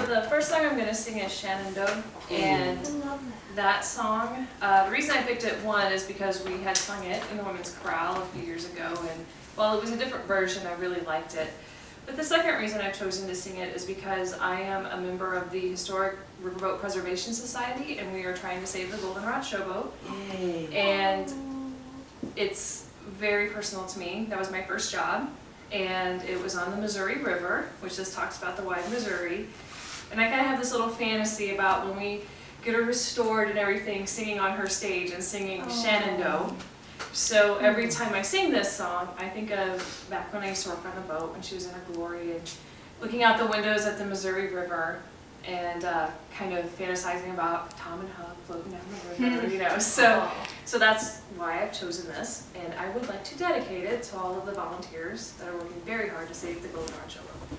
the first song I'm going to sing is Shenandoah, and that song, the reason I picked it, one, is because we had sung it in the women's chorale a few years ago, and while it was a different version, I really liked it. But the second reason I've chosen to sing it is because I am a member of the Historic Riverboat Preservation Society, and we are trying to save the Goldenrod Showboat. Yay. And it's very personal to me. That was my first job, and it was on the Missouri River, which just talks about the wide Missouri. And I kind of have this little fantasy about when we get her restored and everything, singing on her stage and singing Shenandoah. So every time I sing this song, I think of back when I used to work on the boat, when she was in her glory, and looking out the windows at the Missouri River, and kind of fantasizing about Tom and Hug floating down the river, you know. So that's why I've chosen this, and I would like to dedicate it to all of the volunteers that are working very hard to save the Goldenrod Showboat.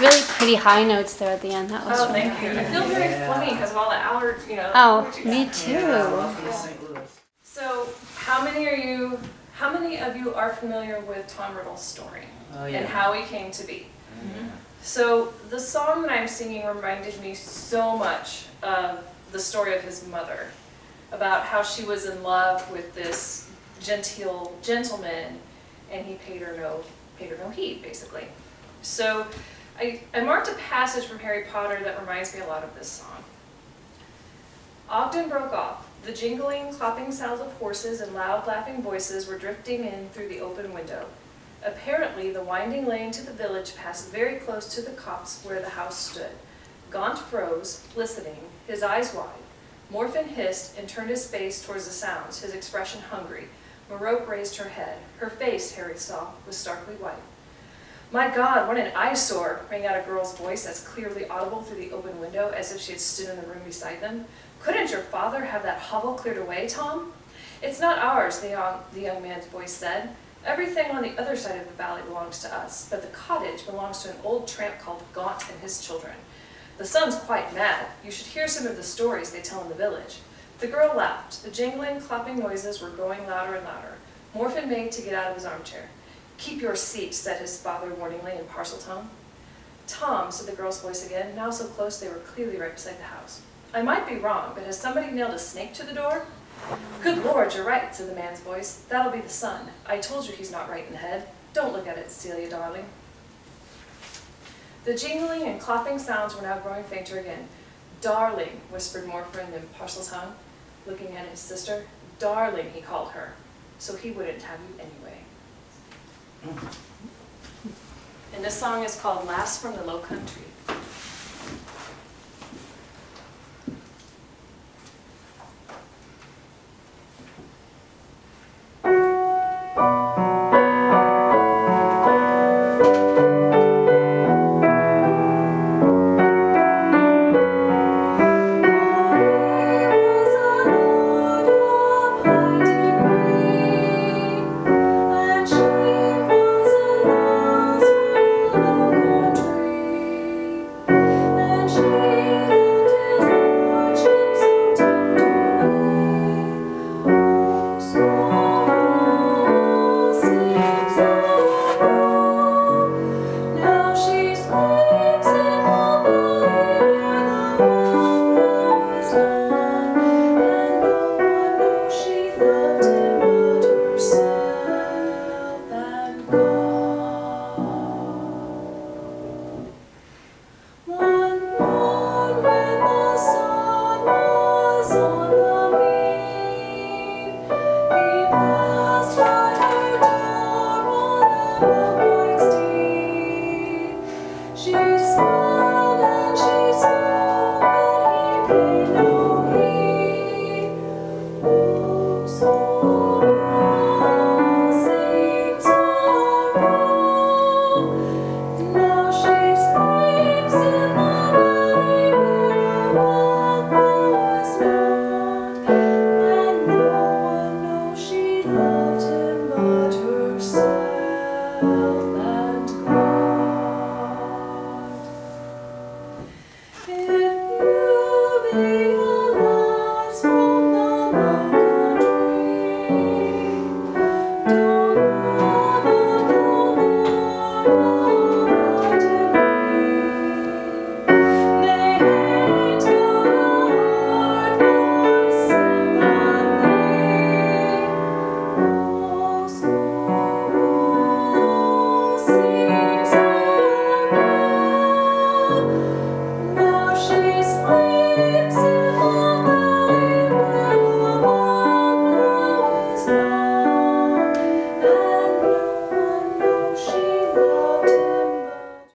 Really pretty high notes there at the end. That was really Thank you. I feel very phlegmy because of all the allergies, you know. Oh, me too. So, how many of you are familiar with Tom Riddle's story and how he came to be? So, the song that I'm singing reminded me so much of the story of his mother, about how she was in love with this genteel gentleman, and he paid her no heed, basically. So, I marked a passage from Harry Potter that reminds me a lot of this song. Ogden broke off. The jingling, clapping sounds of horses and loud laughing voices were drifting in through the open window. Apparently, the winding lane to the village passed very close to the copse where the house stood. Gaunt froze, listening, his eyes wide. Morphin hissed and turned his face towards the sounds, his expression hungry. Maroke raised her head. Her face, Harry saw, was starkly white. "My God, what an eyesore!" rang out a girl's voice as clearly audible through the open window as if she had stood in the room beside them. "Couldn't your father have that hovel cleared away, Tom?" "It's not ours," the young man's voice said. "Everything on the other side of the valley belongs to us, but the cottage belongs to an old tramp called Gaunt and his children. The son's quite mad. You should hear some of the stories they tell in the village." The girl laughed. The jingling, clapping noises were growing louder and louder. Morphin made to get out of his armchair. "Keep your seat," said his father warningly in parcel tone. "Tom," said the girl's voice again, now so close they were clearly right beside the house. "I might be wrong, but has somebody nailed a snake to the door?" "Good Lord, you're right," said the man's voice. "That'll be the son. I told you he's not right in the head. Don't look at it, Celia, darling." The jingling and clopping sounds were now growing fainter again. "Darling," whispered Morford in Parseltongue, looking at his sister. "Darling," he called her, so he wouldn't have you anyway. And this song is called "Lass from the Low Country."